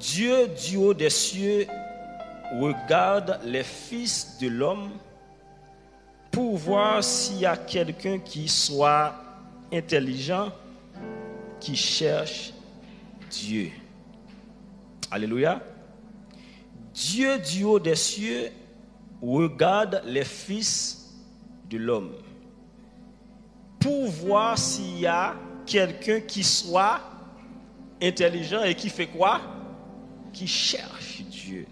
Dieu du haut des cieux regarde les fils de l'homme pour voir s'il y a quelqu'un qui soit intelligent, qui cherche Dieu. Alléluia. Dieu du haut des cieux regarde les fils de l'homme pour voir s'il y a quelqu'un qui soit intelligent et qui fait quoi? Qui cherche Dieu.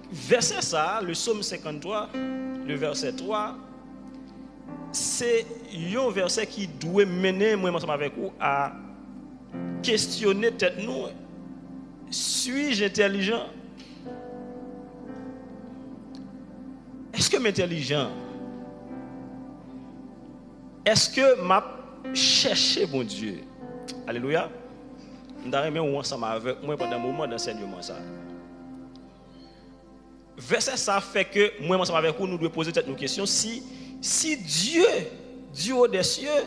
Verset ça, le psaume 53, le verset 3, c'est un verset qui doit mener moi ensemble avec vous à questionner tête nous. Suis-je intelligent? Est-ce que je suis intelligent? Est-ce que je cherche mon Dieu? Alléluia. Je vais ensemble avec moi pendant un moment d'enseignement. Verset ça fait que moi ensemble avec vous, nous devons poser cette question. Si Dieu, du haut des cieux,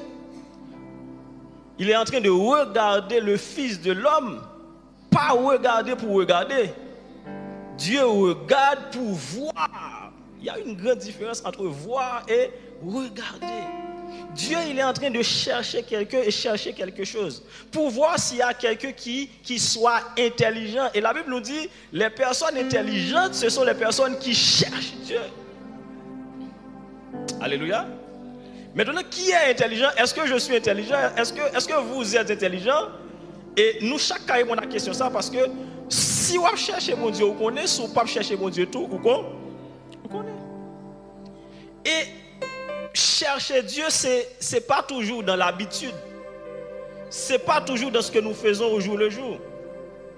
il est en train de regarder le Fils de l'homme, pas regarder pour regarder. Dieu regarde pour voir. Il y a une grande différence entre voir et regarder. Dieu, il est en train de chercher quelqu'un et chercher quelque chose pour voir s'il y a quelqu'un qui soit intelligent. Et la Bible nous dit, les personnes intelligentes, ce sont les personnes qui cherchent Dieu. Alléluia. Maintenant, qui est intelligent? Est-ce que je suis intelligent? Est-ce que vous êtes intelligent? Et nous, chacun répond à la question ça parce que si vous cherchez mon Dieu, vous connaissez, si vous ne cherchez mon Dieu tout, vous connaissez. Et chercher Dieu, ce n'est pas toujours dans l'habitude. Ce n'est pas toujours dans ce que nous faisons au jour le jour.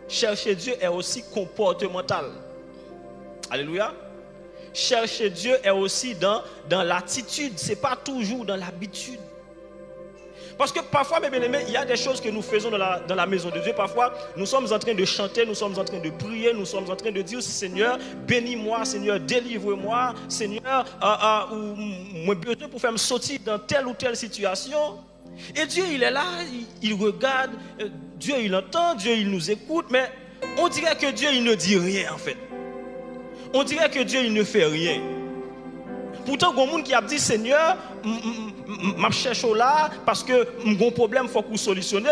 Chercher Dieu est aussi comportemental. Alléluia. Chercher Dieu est aussi dans l'attitude. Ce n'est pas toujours dans l'habitude. Parce que parfois, mes bien-aimés, il y a des choses que nous faisons dans la maison de Dieu. Parfois, nous sommes en train de chanter, nous sommes en train de prier, nous sommes en train de dire, Seigneur, bénis-moi, Seigneur, délivre-moi, Seigneur, moi besoin pour faire me sortir dans telle ou telle situation. Et Dieu, il est là, il regarde, Dieu, il entend, Dieu, il nous écoute, mais on dirait que Dieu, il ne dit rien en fait. On dirait que Dieu, il ne fait rien. Pourtant, il y a des gens qui ont dit, Seigneur, je cherche là parce que j'ai un problème, il faut qu'on solutionne.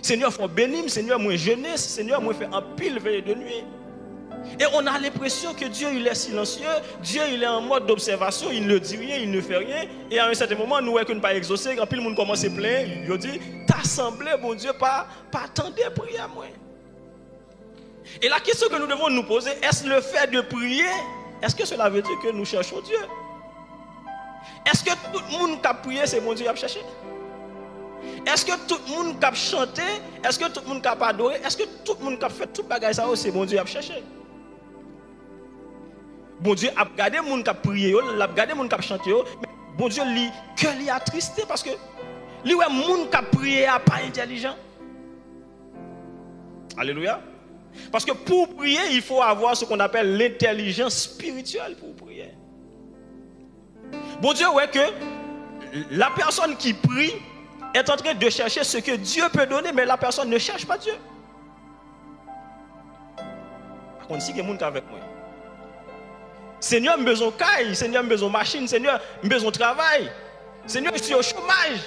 Seigneur, il faut bénir, Seigneur, moi jeunesse, Seigneur, moi faire un pile veille de nuit. Et on a l'impression que Dieu, il est silencieux, Dieu, il est en mode d'observation, il ne dit rien, il ne fait rien. Et à un certain moment, nous ne pouvons pas exaucer, quand le monde commence à plaindre, il dit, t'as semblé, mon Dieu, pas attendre prier à moi. Et la question que nous devons nous poser, est-ce le fait de prier? Est-ce que cela veut dire que nous cherchons Dieu? Est-ce que tout le monde qui a prié, c'est mon Dieu qui a cherché? Est-ce que tout le monde qui a chanté? Est-ce que tout le monde qui a adoré? Est-ce que tout le monde qui a fait tout le bagage, c'est mon Dieu qui a cherché? Bon Dieu a regardé les gens qui a prié, il a regardé les gens qui a chanté, mais bon Dieu, il a attristé parce que les gens qui a prié n'est pas intelligent. Alléluia. Parce que pour prier, il faut avoir ce qu'on appelle l'intelligence spirituelle pour prier. Bon Dieu, ouais que la personne qui prie est en train de chercher ce que Dieu peut donner, mais la personne ne cherche pas Dieu. Par contre, si il y a des gens avec moi, Seigneur, j'ai besoin de caille, Seigneur, j'ai besoin de machine, Seigneur, j'ai besoin de travail, Seigneur, je suis au chômage.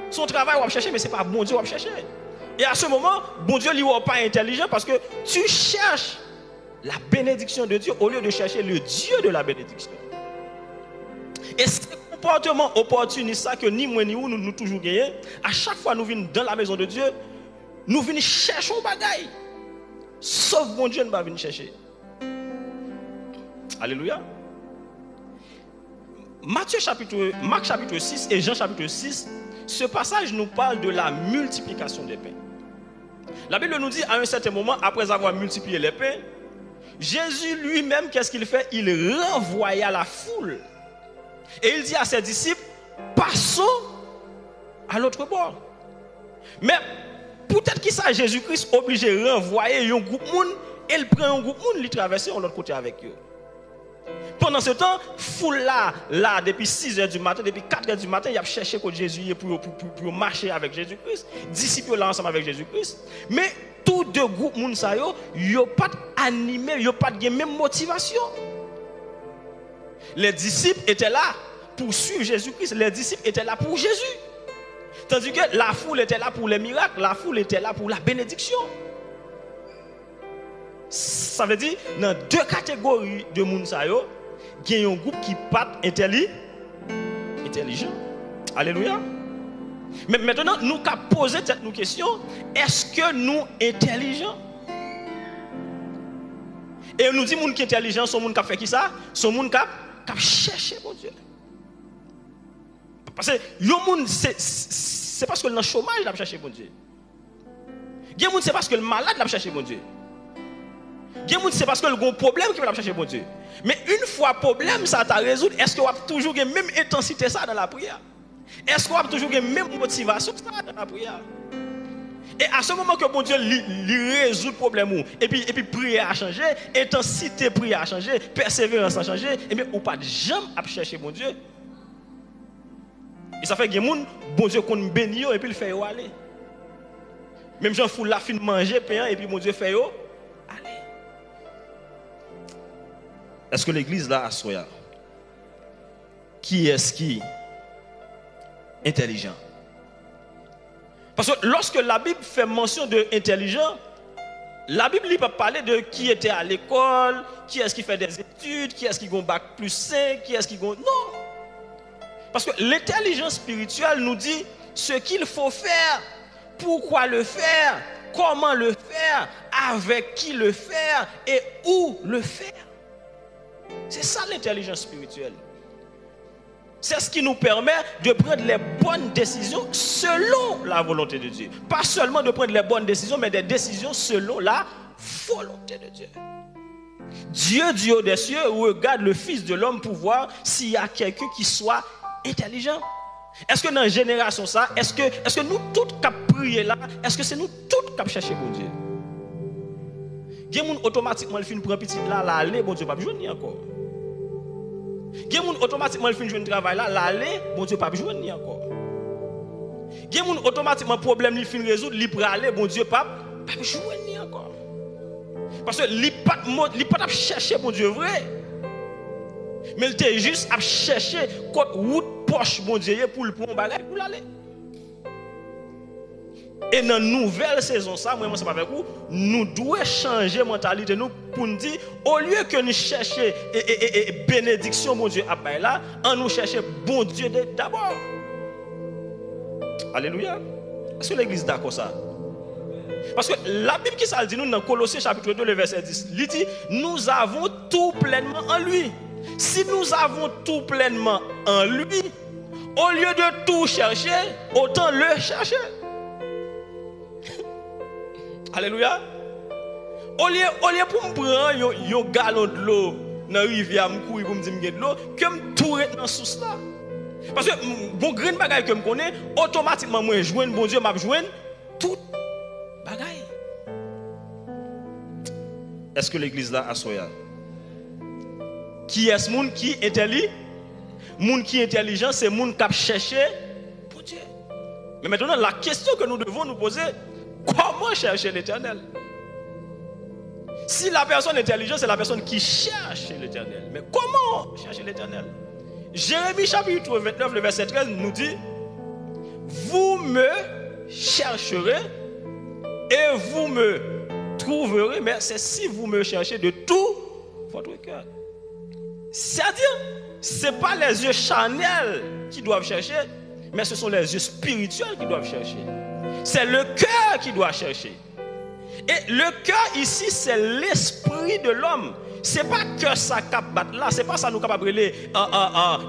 Son travail, on va chercher, mais ce n'est pas bon Dieu, on va chercher. Et à ce moment, bon Dieu n'est pas intelligent parce que tu cherches la bénédiction de Dieu au lieu de chercher le Dieu de la bénédiction. Et ce comportement opportuniste ça que ni moi ni vous nous toujours gagnons, à chaque fois nous venons dans la maison de Dieu, nous venons chercher un bagaille. Sauf bon Dieu ne va venir chercher. Alléluia. Marc chapitre 6 et Jean chapitre 6, ce passage nous parle de la multiplication des pains. La Bible nous dit à un certain moment, après avoir multiplié les pains, Jésus lui-même, qu'est-ce qu'il fait? Il renvoya la foule. Et il dit à ses disciples, passons à l'autre bord. Mais peut-être qu'il ça Jésus-Christ obligé de renvoyer un groupe de monde, et il prend un groupe de monde, il traverse de l'autre côté avec eux. Pendant ce temps, foule là, depuis 6h du matin, depuis 4h du matin, il a cherché que Jésus pour marcher avec Jésus-Christ. Disciples là ensemble avec Jésus-Christ. Mais tous deux groupes, ils n'ont pas animé, ils n'ont pas de même motivation. Les disciples étaient là pour suivre Jésus-Christ. Les disciples étaient là pour Jésus. Tandis que la foule était là pour les miracles, la foule était là pour la bénédiction. Ça veut dire, dans deux catégories de monde, il y a un groupe qui n'est pas intelligent. Alléluia. Mais maintenant, nous avons posé cette question, est-ce que nous sommes intelligents? Et nous disons que les intelligents sont les gens qui fait qui ça? Sont les gens qui cherchent mon Dieu. Parce que c'est parce que dans le chômage, il a cherché mon Dieu. Il y a des gens c'est parce que le malade l'a cherché mon Dieu. Il y a des gens c'est parce que le gros problème qui va chercher mon Dieu. Mais une fois le problème ça t'a résolu, est-ce que vous avez toujours la même intensité ça dans la prière? Est-ce que vous avez toujours la même motivation ça dans la prière? Et à ce moment que mon Dieu résout le problème, et puis prière a changé, intensité prière a changé, persévérance a changé, et bien ou pas de jamais à chercher mon Dieu. Et ça fait que les gens, bon Dieu qu'on bénit et puis il fait aller. Même gens font la fin de manger pain et puis mon Dieu fait aller. Est-ce que l'église là a soya? Qui est-ce qui est intelligent? Parce que lorsque la Bible fait mention de intelligent, la Bible ne peut pas parler de qui était à l'école, qui est-ce qui fait des études, qui est-ce qui a un bac plus 5, qui est-ce qui a... Non. Parce que l'intelligence spirituelle nous dit ce qu'il faut faire, pourquoi le faire, comment le faire, avec qui le faire et où le faire. C'est ça l'intelligence spirituelle. C'est ce qui nous permet de prendre les bonnes décisions selon la volonté de Dieu. Pas seulement de prendre les bonnes décisions, mais des décisions selon la volonté de Dieu. Dieu du haut des cieux regarde le Fils de l'homme pour voir s'il y a quelqu'un qui soit intelligent. Est-ce que dans la génération ça, est-ce que nous tous qui prions là, est-ce que c'est nous tous qui cherchons bon Dieu? Il y a des gens automatiquement le fin pour un petit là, aller, bon Dieu pas besoin encore. Il y a des gens automatiquement le fin de travail là, aller, bon Dieu pas besoin encore. Il y a des gens automatiquement problème li fin résoudre, li pour aller, bon Dieu pas besoin encore. Parce que li pas chercher bon Dieu vrai. Mais il était juste à chercher côté route poche bon Dieu pour le prendre bagage pour aller. Et dans la nouvelle saison, ça, moi, c'est pas avec vous, nous devons changer mentalité nous pour nous dire, au lieu que nous cherchions bénédiction, mon Dieu, à là, on nous cherche bon Dieu d'abord. Alléluia. Est-ce que l'église est d'accord ça? Parce que la Bible qui ça dit nous dans Colossiens chapitre 2, le verset 10, il dit, nous avons tout pleinement en lui. Si nous avons tout pleinement en lui, au lieu de tout chercher, autant le chercher. Alléluia. Au lieu pour me prendre un gallon de l'eau dans la rivière, pour me dire de l'eau, que me tourner dans la source là. Parce que bon grain de bagaille que je connais, automatiquement, moi, je bon Dieu, je joins tout bagaille. Est-ce que l'église là a soya? Qui est ce monde qui est intelligent? Monde qui est intelligent, c'est monde qui a cherché pour Dieu. Mais maintenant, la question que nous devons nous poser, comment chercher l'Éternel? Si la personne intelligente, c'est la personne qui cherche l'Éternel. Mais comment chercher l'Éternel? Jérémie chapitre 29, le verset 13 nous dit, vous me chercherez et vous me trouverez, mais c'est si vous me cherchez de tout votre cœur. C'est-à-dire, ce n'est pas les yeux charnels qui doivent chercher, mais ce sont les yeux spirituels qui doivent chercher. C'est le cœur qui doit chercher. Et le cœur ici, c'est l'esprit de l'homme. Ce n'est pas que ça cap battre là, ce n'est pas ça nous capable de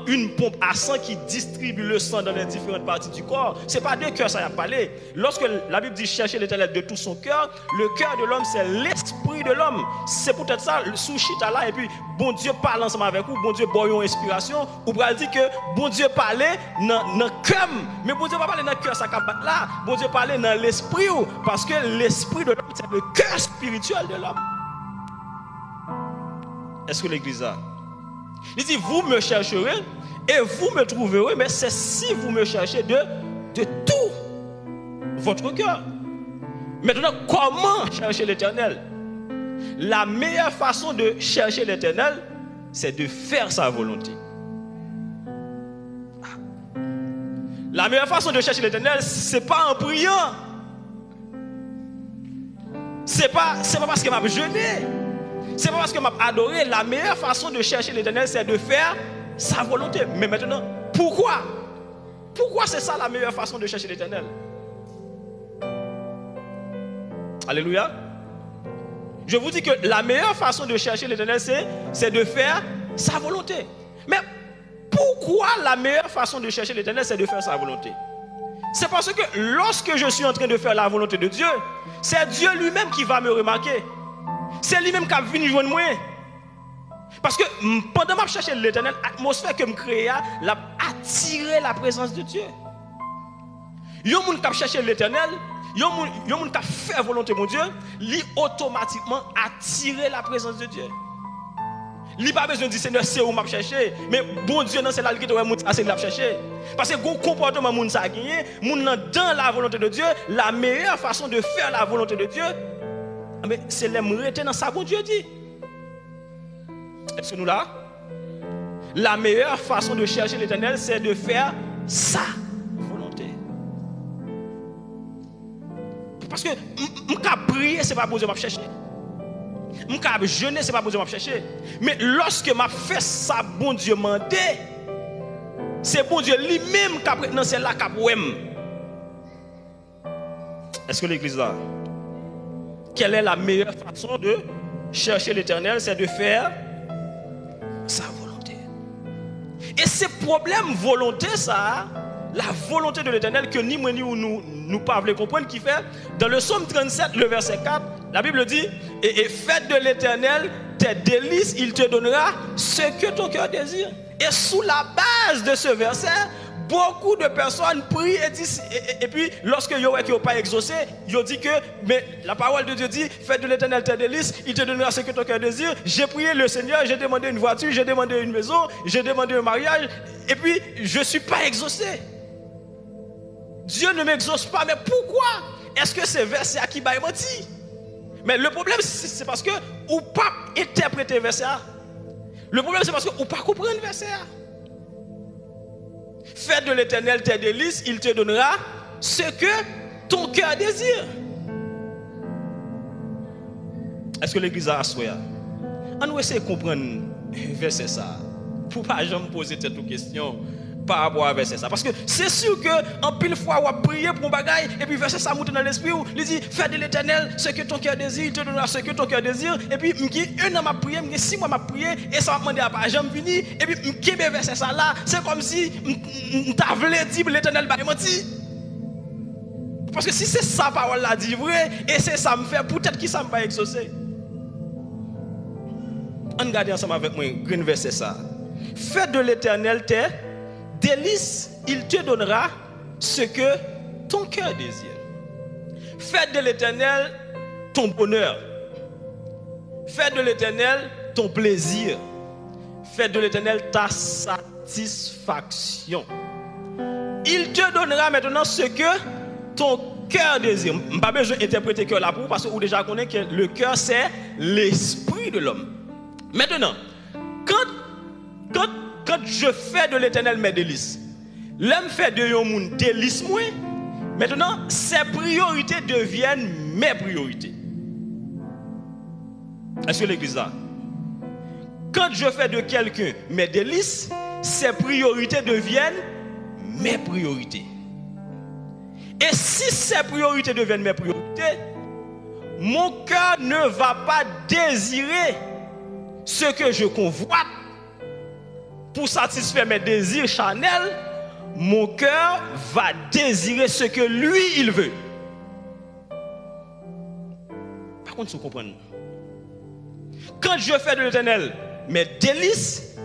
une pompe à sang qui distribue le sang dans les différentes parties du corps. Ce n'est pas de cœur ça y a parlé. Lorsque la Bible dit chercher l'Éternel de tout son cœur, le cœur de l'homme c'est l'esprit de l'homme. C'est peut-être ça, le sous-chita là, et puis bon Dieu parle ensemble avec vous, bon Dieu boyon inspiration, ou va dire que bon Dieu parlait dans le cœur, mais bon Dieu va parler dans le cœur ça cap battre là, bon Dieu parlait dans l'esprit, parce que l'esprit de l'homme c'est le cœur spirituel de l'homme. Est-ce que l'église a? Il dit, vous me chercherez et vous me trouverez, mais c'est si vous me cherchez de tout votre cœur. Maintenant, comment chercher l'Éternel? La meilleure façon de chercher l'Éternel, c'est de faire sa volonté. La meilleure façon de chercher l'Éternel, ce n'est pas en priant. Ce n'est pas parce que m'a jeûné. Ce n'est pas parce que m'a adoré. La meilleure façon de chercher l'Éternel, c'est de faire sa volonté. Mais maintenant, pourquoi? Pourquoi c'est ça la meilleure façon de chercher l'Éternel? Alléluia. Je vous dis que la meilleure façon de chercher l'Éternel, c'est de faire sa volonté. Mais pourquoi la meilleure façon de chercher l'Éternel, c'est de faire sa volonté? C'est parce que lorsque je suis en train de faire la volonté de Dieu, c'est Dieu lui-même qui va me remarquer. C'est lui-même qui va venir joindre moi. Parce que pendant que je cherchais l'Éternel, l'atmosphère que je créais l'a attiré la présence de Dieu. Il y a des gens qui cherchent l'Éternel, il y a des gens qui fait la volonté de Dieu, lui automatiquement attirer la présence de Dieu. Il n'a pas besoin de dire Seigneur, c'est où je chercher, mais bon Dieu, c'est là qui doit chercher. Parce que le comportement de ça gagné, dans la volonté de Dieu, la meilleure façon de faire la volonté de Dieu, c'est l'aimer dans ça, bon Dieu dit. Est-ce que nous là? La meilleure façon de chercher l'Éternel, c'est de faire sa volonté. Parce que je prier, ce n'est pas pour Dieu que je chercher. Je jeûner, ce n'est pas pour Dieu que je chercher. Mais lorsque je fais ça, bon Dieu m'a dit, c'est bon Dieu lui-même qui a prétenu c'est là qui a. Est-ce que l'église là? Quelle est la meilleure façon de chercher l'Éternel? C'est de faire sa volonté. Et ce problème volonté, ça, la volonté de l'Éternel que ni moi ni nous pas voulons comprendre, qui fait dans le psaume 37, le verset 4, la Bible dit, et faites de l'Éternel tes délices, il te donnera ce que ton cœur désire. Et sous la base de ce verset, beaucoup de personnes prient et puis lorsque ils n'ont pas exaucé, ils disent que mais la parole de Dieu dit, faites de l'Éternel tes délices, il te donnera ce que ton cœur désire. J'ai prié le Seigneur, j'ai demandé une voiture, j'ai demandé une maison, j'ai demandé un mariage, et puis je ne suis pas exaucé. Dieu ne m'exauce pas, mais pourquoi est-ce que ce verset à qui m'a menti? Mais le problème, c'est parce que ou pas interpréter le verset. Le problème, c'est parce que ou pas comprendre le verset. Fais de l'Éternel tes délices, il te donnera ce que ton cœur désire. Est-ce que l'église a assoya? On va essayer de comprendre le verset ça. Pour ne pas jamais poser cette question par rapport à verset ça. Parce que c'est sûr qu'en pile fois, on va prier pour un bagaille, et puis verset ça monte dans l'esprit, il dit, fais de l'Éternel ce que ton cœur désire, il te donnera ce que ton cœur désire. Et puis, un an m'a prié, 6 mois m'a prié, et ça m'a demandé à pas jamais venir. Et puis, je verset ça là, c'est comme si je t'avais dit l'Éternel va mentir. Parce que si c'est ça parole là dit vrai, et c'est ça me fait, peut-être qu'il ça me va exaucer. On regarde ensemble avec moi, green verset ça. Fais de l'Éternel tes délices, il te donnera ce que ton cœur désire. Fais de l'Éternel ton bonheur. Fais de l'Éternel ton plaisir. Fais de l'Éternel ta satisfaction. Il te donnera maintenant ce que ton cœur désire. Je n'ai pas besoin d'interpréter cœur là pour parce que vous déjà connaissez que le cœur c'est l'esprit de l'homme. Maintenant, quand je fais de l'Éternel mes délices, l'homme fait de mon délice moi, maintenant ses priorités deviennent mes priorités. Est-ce que l'église là? Quand je fais de quelqu'un mes délices, ses priorités deviennent mes priorités. Et si ces priorités deviennent mes priorités, mon cœur ne va pas désirer ce que je convoite pour satisfaire mes désirs charnels. Mon cœur va désirer ce que lui il veut. Par contre, vous comprenez? Quand je fais de l'Éternel mes délices,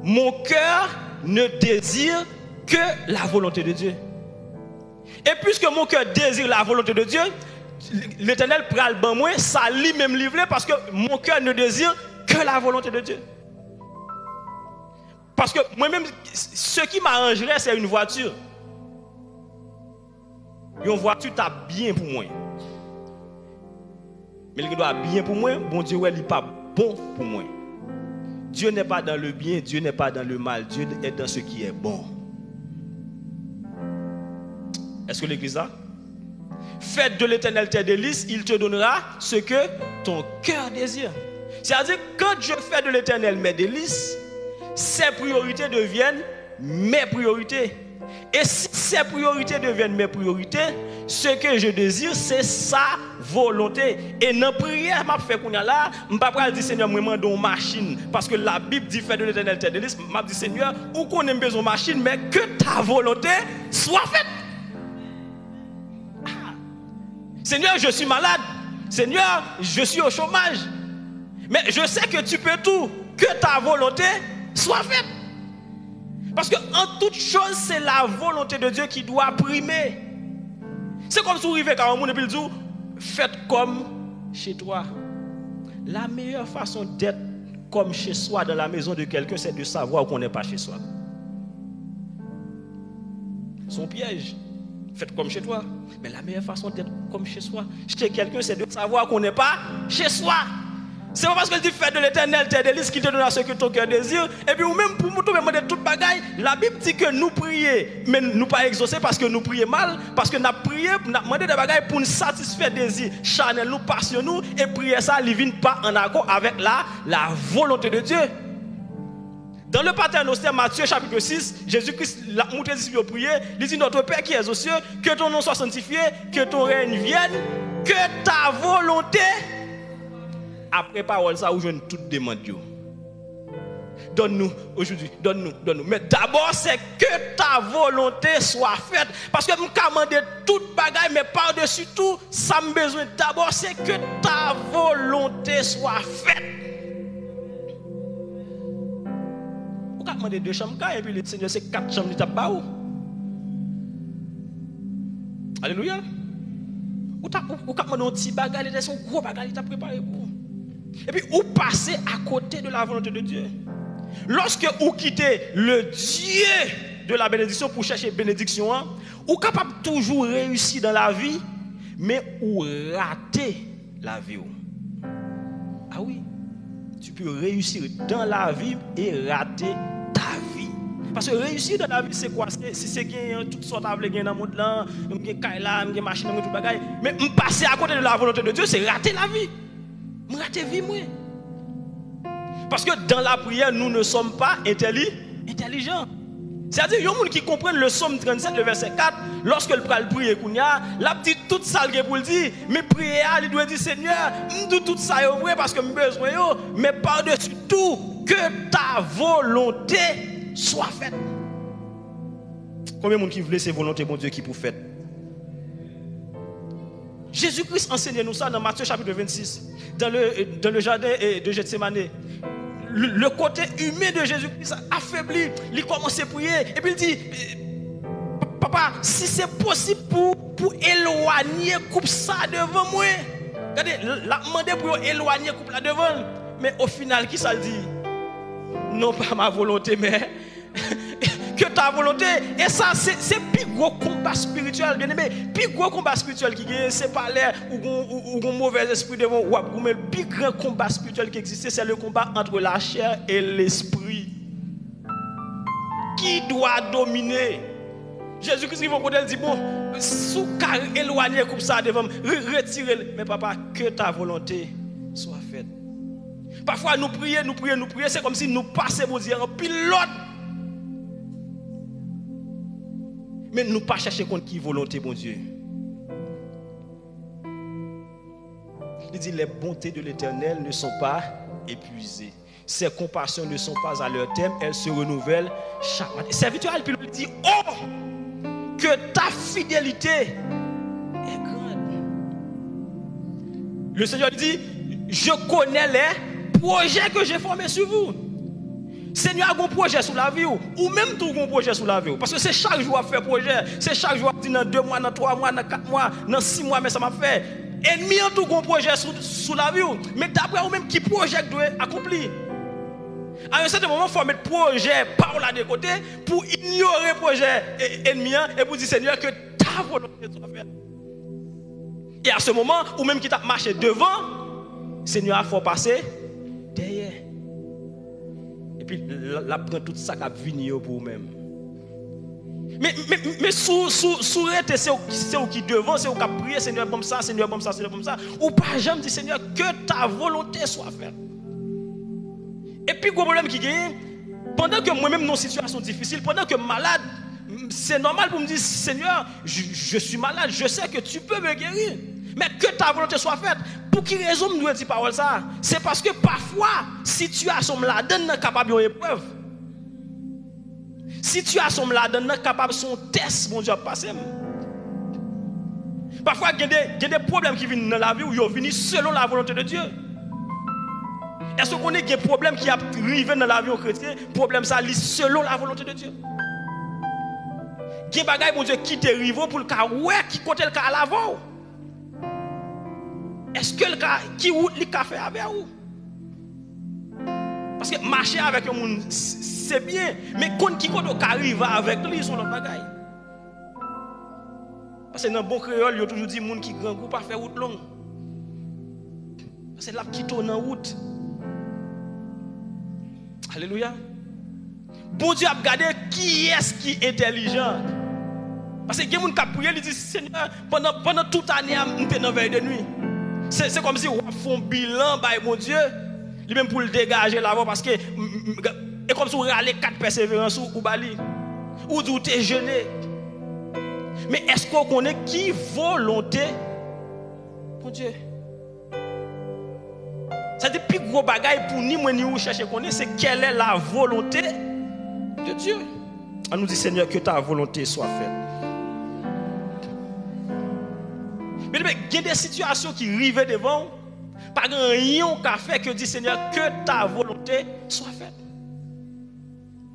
mon cœur ne désire que la volonté de Dieu. Et puisque mon cœur désire la volonté de Dieu, l'Éternel pral ban moi, ça lui-même livré parce que mon cœur ne désire que la volonté de Dieu. Parce que moi-même, ce qui m'arrangerait, c'est une voiture. Une voiture, t'as bien pour moi. Mais il doit bien pour moi, bon Dieu, il n'est pas bon pour moi. Dieu n'est pas dans le bien, Dieu n'est pas dans le mal, Dieu est dans ce qui est bon. Est-ce que l'église a? Faites de l'Éternel tes délices, il te donnera ce que ton cœur désire. C'est-à-dire, quand je fais de l'Éternel mes délices, ses priorités deviennent mes priorités. Et si ces priorités deviennent mes priorités, ce que je désire, c'est sa volonté. Et dans la prière, je fais qu'on a là, je ne vais pas dire Seigneur, moi, je une machine. Parce que la Bible dit fais de l'Éternel tes délices. Je dis Seigneur, ou qu'on ait besoin de machine, mais que ta volonté soit faite. Seigneur, je suis malade. Seigneur, je suis au chômage. Mais je sais que tu peux tout. Que ta volonté soit faite. Parce qu'en toute chose, c'est la volonté de Dieu qui doit primer. C'est comme si vous arrivez quand on dit, faites comme chez toi. La meilleure façon d'être comme chez soi dans la maison de quelqu'un, c'est de savoir qu'on n'est pas chez soi. Son piège. Faites comme chez toi. Mais la meilleure façon d'être comme chez soi, chez quelqu'un, c'est de savoir qu'on n'est pas chez soi. C'est pas parce que tu fais de l'Éternel tes délices qui te donnera ce que ton cœur désire. Et puis, ou même pour nous demander toute bagaille, la Bible dit que nous prions, mais nous pas exaucer parce que nous prions mal, parce que nous prions, nous demandons des bagailles pour nous satisfaire des désirs charnels, nous passion nous, et prier ça, il ne vient pas en accord avec la volonté de Dieu. Dans le Paternoster, Matthieu chapitre 6, Jésus-Christ l'a montré ici pour prier. Il dit notre Père qui est aux cieux, que ton nom soit sanctifié, que ton règne vienne, que ta volonté. Après parole ça, où je ne toute demande. Donne-nous aujourd'hui, donne-nous. Mais d'abord, c'est que ta volonté soit faite. Parce que je commande toute bagaille, mais par-dessus tout, ça me besoin. D'abord, c'est que ta volonté soit faite. Vous pouvez demander 2 chambres, et puis le Seigneur, c'est 4 chambres, il tape pas où? Alléluia. Vous pouvez demander un petit bagage, c'est un gros bagage, il t'a préparé pour vous. Et puis, vous passez à côté de la volonté de Dieu. Lorsque vous quittez le Dieu de la bénédiction pour chercher bénédiction, vous êtes capable de toujours réussir dans la vie, mais vous ratez la vie. Ah oui, tu peux réussir dans la vie et rater ta vie. Parce que réussir dans la vie, c'est quoi? Si c'est gagner toutes sortes de gagner dans le monde là, gagner kaila, gagner machine, gagner tout bagaille. Mais passer à côté de la volonté de Dieu, c'est rater la vie. Rater vie, moi. Parce que dans la prière, nous ne sommes pas intelligents. C'est-à-dire, il y a des gens qui comprennent le psaume 37, le verset 4, lorsque le pral prie, la petite toute salle pour le dire, mais prier, il doit dire Seigneur, tout ça est vrai parce que j'ai besoin, mais par-dessus tout, que ta volonté soit faite. Combien de gens qui voulaient ces volontés, mon Dieu, qui pour faire? Jésus-Christ enseigne nous ça dans Matthieu chapitre 26, dans le jardin de Gethsémane. Le côté humain de Jésus-Christ affaibli, il commence à prier et puis il dit papa, si c'est possible pour éloigner coupe ça devant moi. Regardez, la demandé pour éloigner coupe là devant, mais au final qui ça dit? Non pas ma volonté mais que ta volonté. Et ça c'est plus gros combat spirituel, bien aimé. Plus gros combat spirituel qui gagne, c'est pas l'air ou un mauvais esprit devant ou mais le plus grand combat spirituel qui existe, c'est le combat entre la chair et l'esprit. Qui doit dominer? Jésus-Christ il dit bon, sous car éloigner comme ça devant, retirer. Mais papa, que ta volonté soit faite. Parfois nous prions, c'est comme si nous passions pour dire un pilote. Mais nous ne pas chercher contre qui volonté, mon Dieu. Il dit les bontés de l'Éternel ne sont pas épuisées. Ses compassions ne sont pas à leur terme, elles se renouvellent chaque matin. Serviteur, il dit oh, que ta fidélité est grande. Le Seigneur dit je connais les projets que j'ai formés sur vous. Seigneur a un projet sur la vie ou même tout un projet sur la vie parce que c'est chaque jour à faire projet, c'est chaque jour à dire dans 2 mois, dans 3 mois, dans 4 mois, dans 6 mois, mais ça m'a fait ennemi en tout un projet sur la vie mais d'après vous même qui projet doit accomplir. À un certain moment, il faut mettre projet par là de côté pour ignorer le projet ennemi et pour dire Seigneur que ta volonté soit faite. Et à ce moment, ou même qui t'a marché devant, Seigneur a fait passer derrière. Et puis, là, prend tout ça qui a venu pour vous-même. Mais sous rete, c'est où qui devant, c'est où qui a prié, Seigneur, comme ça, Seigneur, comme ça, Seigneur, comme ça. Ou pas jamais dit, Seigneur, que ta volonté soit faite. Et puis, le problème qui gagne, pendant que moi-même, dans une situation difficile, pendant que malade, c'est normal pour me dire, Seigneur, je suis malade, je sais que tu peux me guérir. Mais que ta volonté soit faite. Pour qui raison nous dit parole ça? C'est parce que parfois, situation la donne capable d'une épreuve. Situation la donne capable son test, mon Dieu, passer. Parfois, il y a des problèmes qui viennent dans la vie où ils viennent selon la volonté de Dieu. Est-ce qu'on a des problèmes qui arrivent dans la vie au chrétien? Problème ça, selon la volonté de Dieu. Il y a des bagages, mon Dieu, qui te rivent pour le cas, ouais, qui compte le cas à l'avant. Est-ce que le cas, qui route le café avec vous? Parce que marcher avec un monde, c'est bien. Mais quand qui arrive avec lui, ils sont dans le bagaille. Parce que dans le bon créole, il y a toujours dit que les gens qui grand goût pas faire route longue. Parce que là, qui tourne en route. Alléluia. Bon Dieu a regardé qui est-ce qui est intelligent. Parce que il y a des gens qui prié, ils disent Seigneur, pendant toute l'année, je suis dans veille de nuit. C'est comme si on fait un bilan, mon Dieu, lui-même pour le dégager là-bas, parce que c'est comme si on râlait 4 persévérances ou bali, ou d'où tu es jeûné. Mais est-ce qu'on connaît qui volonté, mon Dieu? C'est le plus gros bagaille pour nous chercher qu'on est, c'est quelle est la volonté de Dieu. On nous dit Seigneur que ta volonté soit faite. Mais il y a des situations qui arrivent devant, pas rien qu'à faire que dit Seigneur que ta volonté soit faite.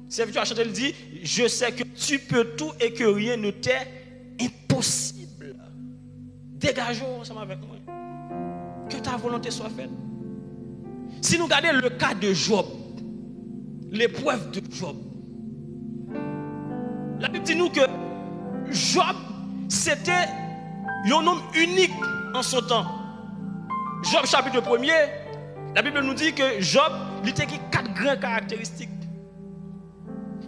Serviteur chanté dit, je sais que tu peux tout et que rien ne t'est impossible. Dégageons ensemble avec moi. Que ta volonté soit faite. Si nous regardons le cas de Job, l'épreuve de Job, la Bible dit nous que Job, c'était un homme unique en son temps. Job chapitre 1er, la Bible nous dit que Job, il était 4 grandes caractéristiques.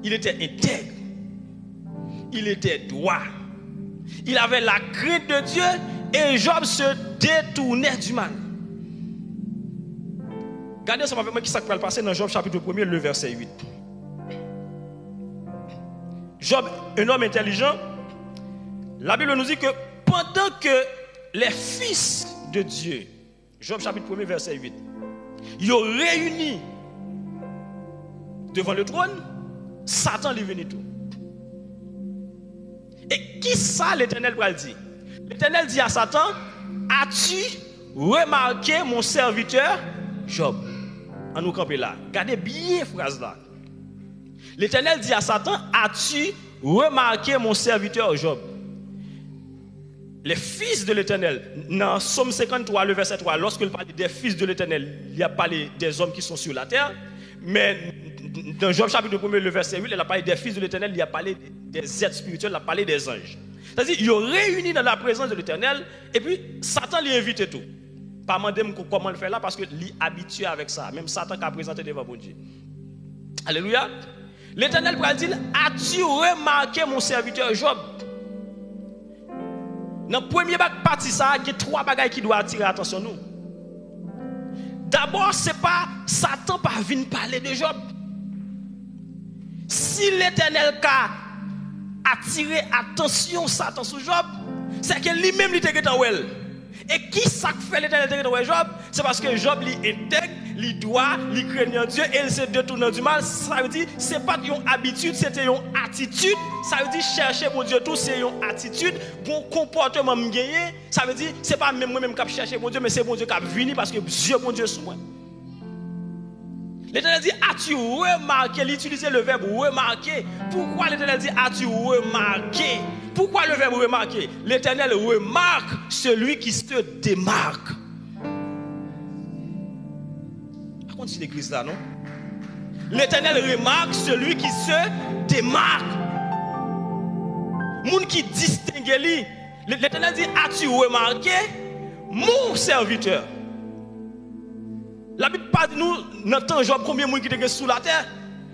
Il était intègre, il était droit, il avait la crainte de Dieu et Job se détournait du mal. Regardez ça avec moi qui s'est passé dans Job chapitre 1er, le verset 8. Job, un homme intelligent, la Bible nous dit que pendant que les fils de Dieu, Job chapitre 1er, verset 8, ils ont réuni devant le trône, Satan lui venait tout. Et qui ça l'Éternel va le dire? L'Éternel dit à Satan, as-tu remarqué mon serviteur Job? On nous camper là. Regardez bien la phrase là. L'Éternel dit à Satan, as-tu remarqué mon serviteur Job? Les fils de l'Éternel, dans Somme 53, le verset 3, lorsqu'il parle des fils de l'Éternel, il a parlé des hommes qui sont sur la terre. Mais dans Job chapitre 1, le verset 8, il a parlé des fils de l'Éternel, il a parlé des êtres spirituels, il a parlé des anges. C'est-à-dire, ils ont réuni dans la présence de l'Éternel, et puis Satan l'a invité tout. Pas demander comment le faire là, parce qu'il est habitué avec ça. Même Satan qui a présenté devant bon Dieu. Alléluia. L'Éternel va dire, as-tu remarqué mon serviteur Job? Dans le premier partie, il y a 3 bagages qui doivent attirer l'attention nous. D'abord, ce n'est pas Satan qui vient parler de Job. Si l'Éternel a attiré l'attention Satan sur Job, c'est que lui-même il était en well. Et qui ça fait l'Éternel de Job? C'est parce que Job est intègre, il doit, il craint Dieu et il se détourne du mal. Ça veut dire ce n'est pas une habitude, c'était une attitude. Ça veut dire chercher mon Dieu tout, c'est une attitude. Bon comportement gagné, ça veut dire ce n'est pas même moi-même qui chercher mon Dieu, mais c'est mon Dieu qui venu parce que Dieu mon Dieu sur moi. L'Éternel dit, as-tu remarqué? Il utilisait le verbe remarquer. Pourquoi l'Éternel dit, as-tu remarqué? Pourquoi le verbe remarquer? L'Éternel remarque celui qui se démarque. Par contre, c'est l'église là, non? l'Éternel remarque celui qui se démarque. Moun qui distingue lui. L'Éternel dit, as-tu remarqué mon serviteur? La Bible pas dit nous, dans le temps Job, combien de monde qui était sous la terre.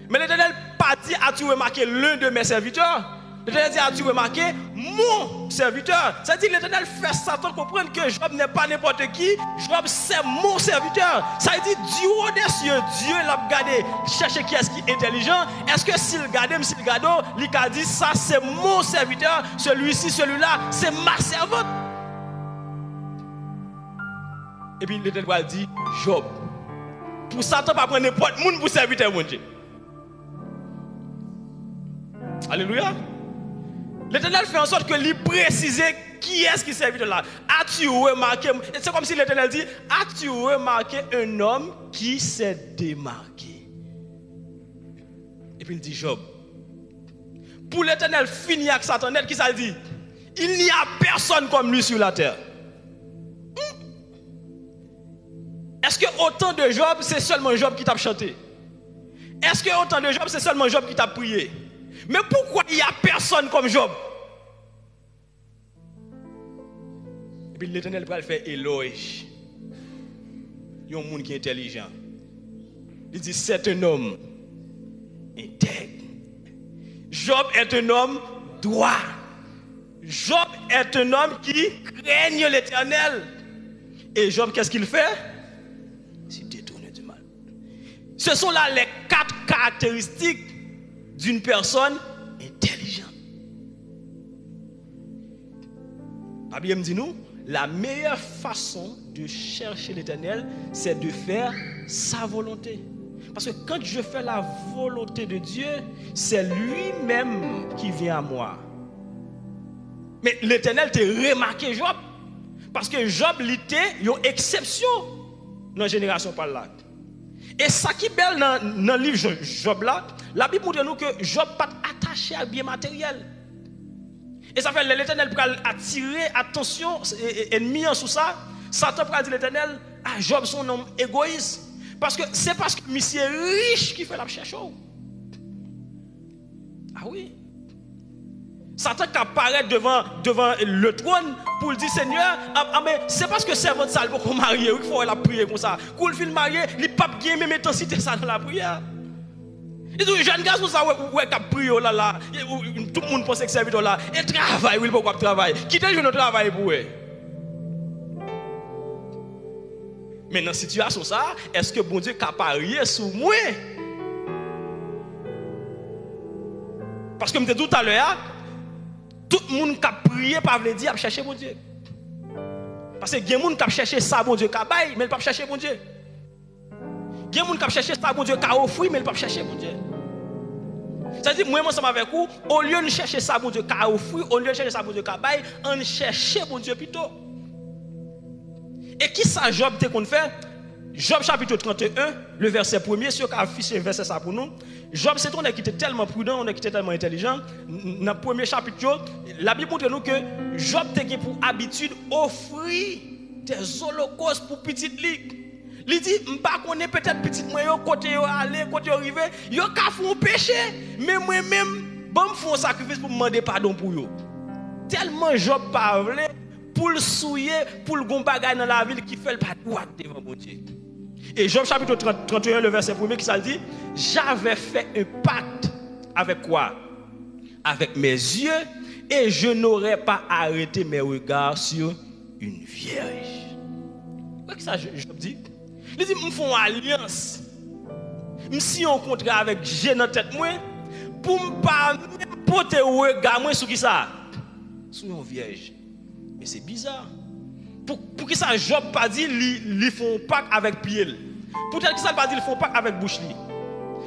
Mais l'Éternel pas dit, as-tu remarqué l'un de mes serviteurs? L'Éternel dit, as-tu remarqué mon serviteur? Ça dit, l'Éternel fait Satan comprendre que Job n'est pas n'importe qui. Job, c'est mon serviteur. Ça dit, du haut des cieux, Dieu l'a regardé, chercher qui est-ce qui est intelligent. Est-ce que s'il regarde, s'il regarde, il a dit, ça c'est mon serviteur, celui-ci, celui-là, c'est ma servante. Et puis l'Éternel dit, Job, pour Satan, pas prendre n'importe qui pour serviteur, mon Dieu. Alléluia. L'Éternel fait en sorte que lui précise qui est-ce qui servit de là. As-tu remarqué? C'est comme si l'Éternel dit, as-tu remarqué un homme qui s'est démarqué? Et puis il dit, Job, pour l'Éternel finir avec Satan, qui ça dit? Il n'y a personne comme lui sur la terre. Est-ce que autant de Job, c'est seulement Job qui t'a chanté? Est-ce que autant de Job, c'est seulement Job qui t'a prié? Mais pourquoi il n'y a personne comme Job? Et puis l'Éternel va le faire éloge. Il y a un monde qui est intelligent. Il dit, c'est un homme intègre. Job est un homme droit. Job est un homme qui craigne l'Éternel. Et Job, qu'est-ce qu'il fait? Il se détourne du mal. Ce sont là les 4 caractéristiques d'une personne intelligente. La Bible me dit nous, la meilleure façon de chercher l'Éternel, c'est de faire sa volonté. Parce que quand je fais la volonté de Dieu, c'est lui-même qui vient à moi. Mais l'Éternel t'a remarqué Job. Parce que Job était une exception dans la génération par là. Et ça qui est belle dans le livre Job là, la Bible montre nous que Job n'est pas attaché à bien matériel. Et ça fait l'Éternel pour attirer attention ennemi sous ça. Satan pour dire l'Éternel, ah Job son homme égoïste. Parce que c'est parce que monsieur est riche qui fait la recherche. Ah oui. Satan qui apparaît devant le trône pour dire Seigneur, mais c'est parce que servant de ça pour marier, il faut la prier comme ça. Quand il fait marier, il ne peut pas gagner même intensité ça dans la prière. Il dit jeune garçon ça ouais qui prie là tout le monde pense que serviteur là et travaille, il peut pas travailler. Quittez le travail pour eux. Mais dans cette situation ça, est-ce que bon Dieu apparaît sur moi? Parce que je me disais tout à l'heure, tout le monde qui a prié par veut dire chercher mon Dieu. Parce que il y a des gens qui cherché ça bon Dieu qui bail mais il pas chercher mon Dieu. Il y a des gens qui cherché ça bon Dieu qui offrir mais il pas chercher mon Dieu. C'est-à-dire moi ensemble avec vous, au lieu de chercher ça bon Dieu qui offrir, au lieu de chercher ça bon Dieu qui bail, on chercher bon Dieu plutôt. Et qui ça Job te qu'on fait? Job chapitre 31, le verset 1er, sur qu'a affiché verset ça pour nous. Job c'est on est qui était tellement prudent, on est qui était tellement intelligent. Dans le premier chapitre, la Bible montre nous que Job était pour habitude offrir des holocaustes pour petite ligue. Il dit m'pas connaît peut-être petite moi yo côté yo aller, côté yo arriver, yo ka font péché, mais moi même bon me font sacrifice pour me demander pardon pour yo. Tellement Job parlait pour le souiller, pour le gon bagay dans la ville qui fait le pas droit devant mon Dieu. Et Job chapitre 31, le verset 1er qui ça dit, j'avais fait un pacte avec quoi? Avec mes yeux et je n'aurais pas arrêté mes regards sur une vierge. Qu'est-ce que ça Job dit? Il dit, me font alliance. Me si on contrat avec j'ai dans tête moi pour me pas même porter regard moi sur qui ça? Sur une vierge. Mais c'est bizarre. Pour qui ça Job pas dit ils font pacte avec pied. Peut-être que ça pas dit ils font pacte avec bouche li.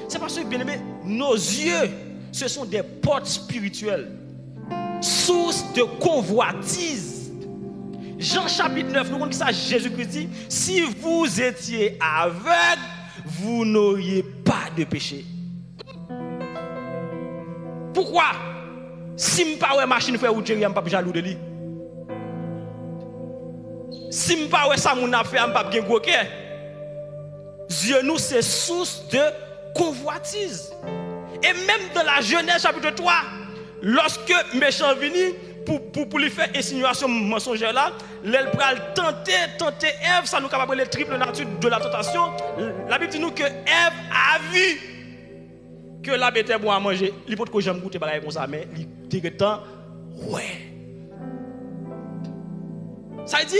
C'est parce que bien aimé, nos yeux ce sont des portes spirituelles. Source de convoitise. Jean chapitre 9, nous dit ça Jésus-Christ dit si vous étiez aveugle, vous n'auriez pas de péché. Pourquoi? Si je ne pas une machine faire route, je ne suis pas jaloux de lui. Si je ne pas ça mon affaire, je ne suis pas gros cœur. Dieu nous c'est source de convoitise. Et même dans la Genèse chapitre 3, lorsque méchant vini pour lui faire insinuation mensongère là, l'elle pral tenter Ève, ça nous capable le triple nature de la tentation. La Bible dit nous que Ève a vu que l'arbre était bon à manger. Il peut que j'aime goûter pareil comme ça, mais il dit temps ouais. Ça dit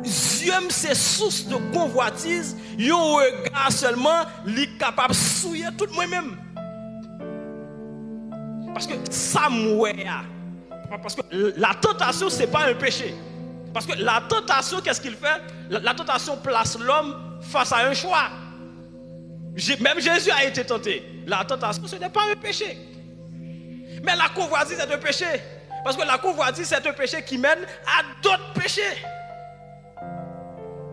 Dieu c'est source de convoitise, yo regard seulement li capable souiller tout moi-même. Parce que ça mouait. Parce que la tentation c'est pas un péché. Parce que la tentation qu'est-ce qu'il fait? La tentation place l'homme face à un choix. Même Jésus a été tenté. La tentation ce n'est pas un péché. Mais la convoitise est un péché. Parce que la convoitise c'est un péché qui mène à d'autres péchés.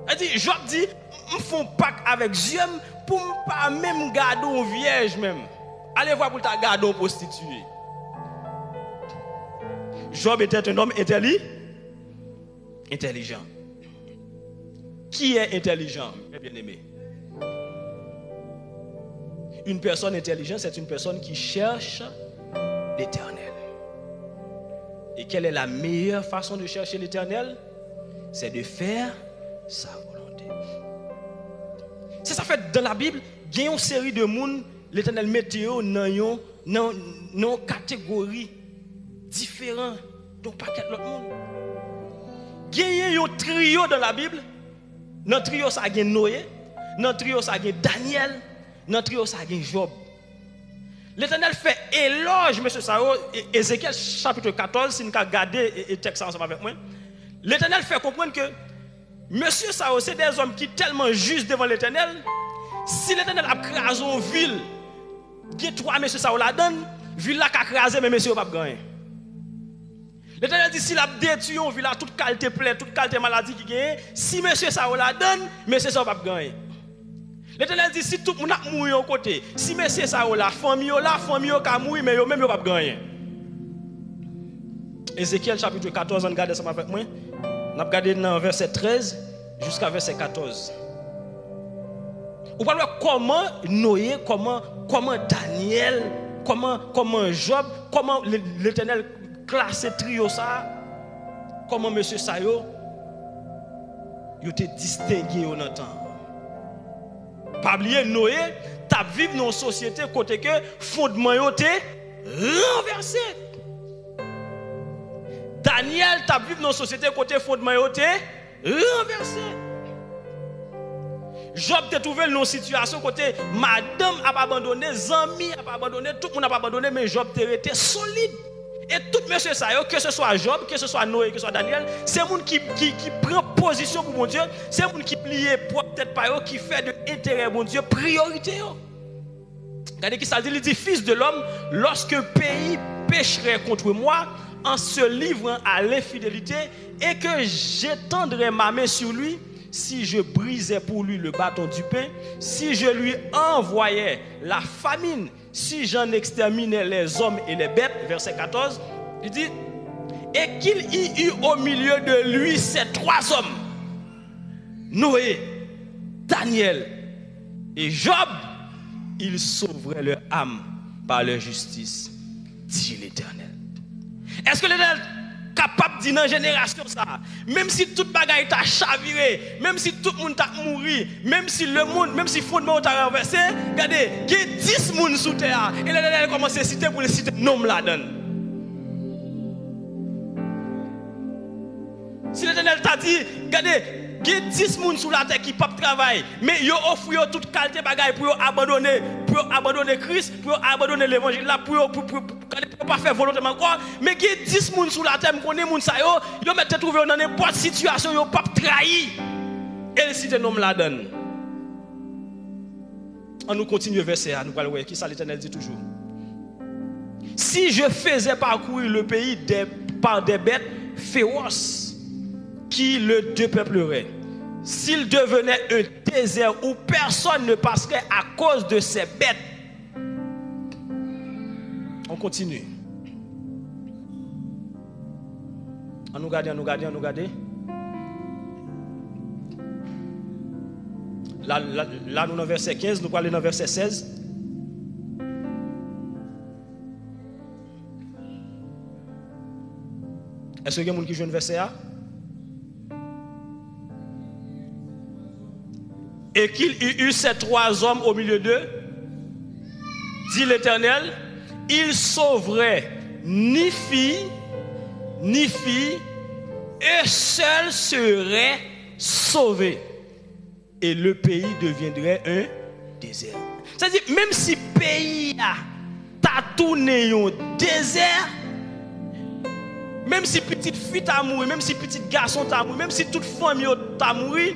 Elle dit, Job dit, me font pacte avec Dieu pour ne pas même garder une vierge même. Allez voir pour ta garder une prostituée. Job était un homme intelligent. Qui est intelligent, mes bien-aimés? Une personne intelligente, c'est une personne qui cherche l'Éternel. Et quelle est la meilleure façon de chercher l'Éternel? C'est de faire sa volonté. C'est ça fait dans la Bible, il y a une série de monde, l'Éternel météo dans une catégorie différente d'un paquet de l'autre monde. Il y a un trio dans la Bible. Dans le trio, ça y a Noé. Dans le trio, ça y a Daniel. Dans le trio, ça y a Job. L'Éternel fait éloge, M. Sao, Ézéchiel chapitre 14, si nous regardons le texte ensemble avec moi. L'Éternel fait comprendre que Monsieur Sao, c'est des hommes qui sont tellement justes devant l'Éternel. Si l'Éternel a crasé une ville, il y a trois Monsieur Sao la donne, ville là qui a crasé, mais Monsieur n'a pas gagné. L'Éternel dit s'il a détruit une ville, toute qualité plaie, toute qualité maladie qui gagne, si Monsieur Sao la donne, Monsieur Sao n'a pas gagné. L'Éternel dit si tout le monde a mouru au côté, si Monsieur Sao la famille a mouru, mais eux même n'a pas gagné. Ézéchiel chapitre 14, on regarde ça avec moi. On a regardé dans verset 13 jusqu'à verset 14. On parle comment Noé, comment Daniel, comment Job, comment l'Éternel classe trio ça, comment Monsieur Sayo, il était distingué au temps. Pas oublier Noé, tu vécu dans une société côté que fondement était renversé. Daniel, tu as vécu dans une société côté fondement était renversé. Job t'a trouvé dans une situation côté madame a pas abandonné, amis a pas abandonné, tout le monde a pas abandonné, mais Job t'a été solide. Et tout monsieur ça, que ce soit Job, que ce soit Noé, que ce soit Daniel, c'est un monde qui prend position pour mon Dieu, c'est un monde qui plie peut-être pas eux, qui fait de l'intérêt mon Dieu priorité. Regardez qui ça dit, il dit fils de l'homme, lorsque le pays pécherait contre moi, en se livrant à l'infidélité, et que j'étendrais ma main sur lui, si je brisais pour lui le bâton du pain, si je lui envoyais la famine, si j'en exterminais les hommes et les bêtes, verset 14, il dit, et qu'il y eut au milieu de lui ces trois hommes, Noé, Daniel et Job, ils sauveraient leur âme par leur justice, dit l'Éternel. Est-ce que l'Éternel est capable de dire dans la génération ça, même si toute bagaille t'a chaviré, même si tout le monde t'a mouru, même si le monde, même si le fondement t'a renversé, regardez, il y a 10 personnes sous terre, et l'Éternel commence à citer pour les citer nom là-dedans. Si l'Éternel t'a dit, regardez, il y a 10 personnes sur la terre qui ne peuvent pas travailler, mais ils offrent toute qualité de bagaille pour abandonner Christ, pour abandonner l'évangile, pour ne pas faire volontairement quoi. Mais il y a 10 personnes sur la terre, qui connaissent les gens, ils mettent trouver dans n'importe quelle situation, ils ne peuvent pas trahir. Et si tu nom là-dedans. On nous continue le verset, nous allons voir qui ça l'Éternel dit toujours. Si je faisais parcourir le pays par des bêtes féroces, qui le dépeupleraient, s'il devenait un désert où personne ne passerait à cause de ces bêtes. On continue. On nous garde. Là, nous dans verset 15, nous parlons dans verset 16. Est-ce qu'il y a quelqu'un qui joue un verset A? Et qu'il y eut ces 3 hommes au milieu d'eux, dit l'Éternel, ils sauveraient ni fille, et seuls seraient sauvés. Et le pays deviendrait un désert. C'est-à-dire, même si le pays a tourné un désert, même si petite fille t'a mouru, même si petit garçon t'a mouru, même si toute famille t'a mouru,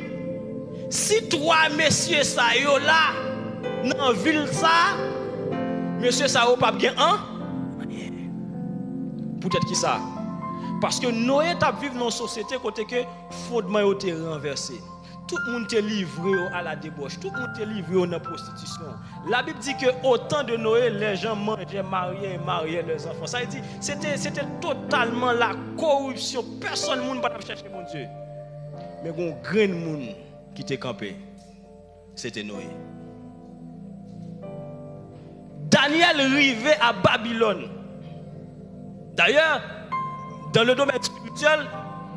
si 3 messieurs ça yo là, dans la ville ça, monsieur ça yo pas bien un, peut-être qui ça? Parce que Noé t'a vivre dans une société côté que fondement yo été renversé. Tout le monde est livré à la débauche, tout le monde est livré à la prostitution. La Bible dit que au temps de Noé, les gens mangeaient, mariaient leurs enfants. Ça veut dire c'était totalement la corruption. Personne ne va chercher mon Dieu. Mais il y a un grand monde qui était campé. C'était Noé. Daniel arrivait à Babylone. D'ailleurs, dans le domaine spirituel,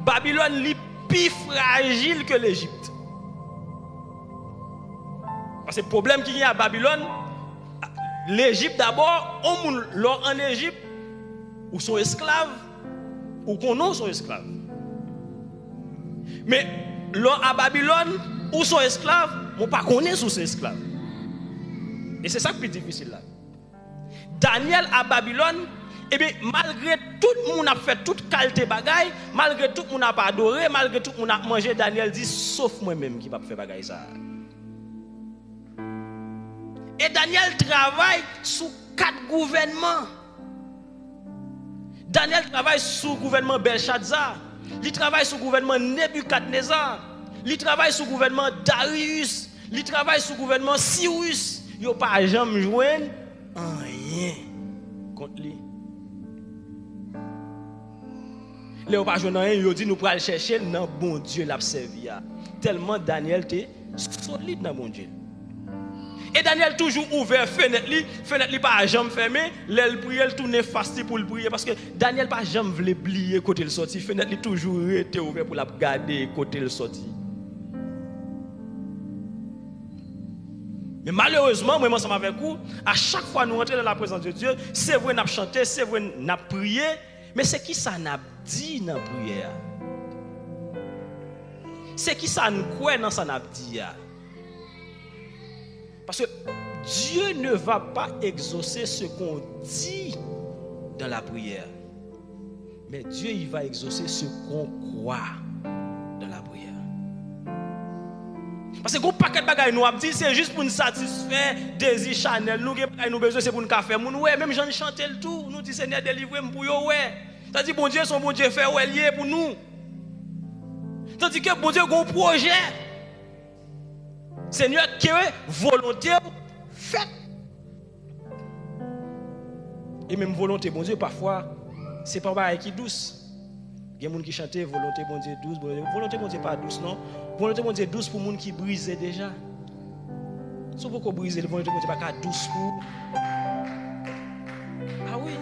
Babylone est plus fragile que l'Égypte. Parce que le problème qu'il y a à Babylone, l'Égypte d'abord, en Égypte, ou sont esclaves, ou qu'on sont esclaves. Mais à Babylone, où sont esclaves, on ne pas connaît où sont esclaves. Et c'est ça qui est plus difficile là. Daniel à Babylone, eh bien, malgré tout le monde a fait toute qualité bagaille, malgré tout le monde a pas adoré, malgré tout le monde a mangé, Daniel dit, sauf moi-même qui va faire bagaille ça. Et Daniel travaille sous 4 gouvernements. Daniel travaille sous le gouvernement Belshazzar. Il travaille sous le gouvernement Nebuchadnezzar. Il travaille sous le gouvernement Darius. Il travaille sous le gouvernement Cyrus. Il n'a pas jamais joué rien contre lui. Il n'a pas joué rien. Il dit nous pourrons chercher dans bon Dieu l'a servi. Tellement Daniel était solide dans bon Dieu. Et Daniel toujours ouvert fenêtre pas jamais fermé, l'aile prier, elle tourne fasti pour le prier parce que Daniel pas jamais voulu oublier côté le sorti, fenêtre toujours été ouvert pour la garder côté le sorti. Mais malheureusement, moi ensemble avec vous, à chaque fois nous rentrons dans la présence de Dieu, c'est vrai n'a chanté, c'est vrai n'a prié, mais c'est qui ça n'a dit dans la prière? C'est qui ça nous croit dans ça n'a dit? Parce que Dieu ne va pas exaucer ce qu'on dit dans la prière. Mais Dieu, il va exaucer ce qu'on croit dans la prière. Parce que qu'on paquet de bagages nous a dit, c'est juste pour nous satisfaire désir Chanel. Nous avons besoin, c'est pour nous faire. Ouais, même j'en chante le tout. Nous disons, Seigneur, délivrez-moi pour vous. Ouais. C'est-à-dire, bon Dieu, son bon Dieu fait ouais lié pour nous. Tandis que bon Dieu a un projet. Seigneur, qui est volonté faite. Et même volonté, bon Dieu, parfois, c'est pas pareil qui douce. Il y a des gens qui chantent volonté, bon Dieu, douce. Volonté, bon Dieu, pas douce, non. Volonté, bon Dieu, douce pour les gens qui brisent déjà. Si vous pouvez briser, volonté, bon Dieu, pas douce pour. Ah oui.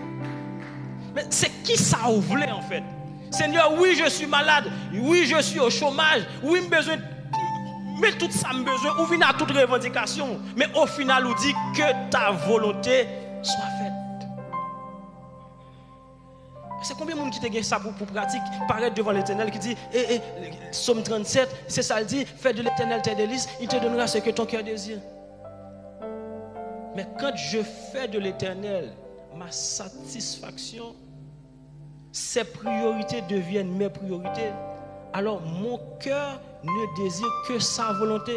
Mais c'est qui ça vous voulez en fait? Seigneur, oui, je suis malade. Oui, je suis au chômage. Oui, j'ai besoin. Mais tout ça, j'ai besoin. Ou vient à toute revendication. Mais au final, on dit que ta volonté soit faite. C'est combien de monde qui te gagne ça pour pratique, paraître devant l'Éternel qui dit, Psaume 37, c'est ça, il dit, fais de l'Éternel tes délices, il te donnera ce que ton cœur désire. Mais quand je fais de l'Éternel ma satisfaction, ses priorités deviennent mes priorités. Alors mon cœur ne désire que sa volonté.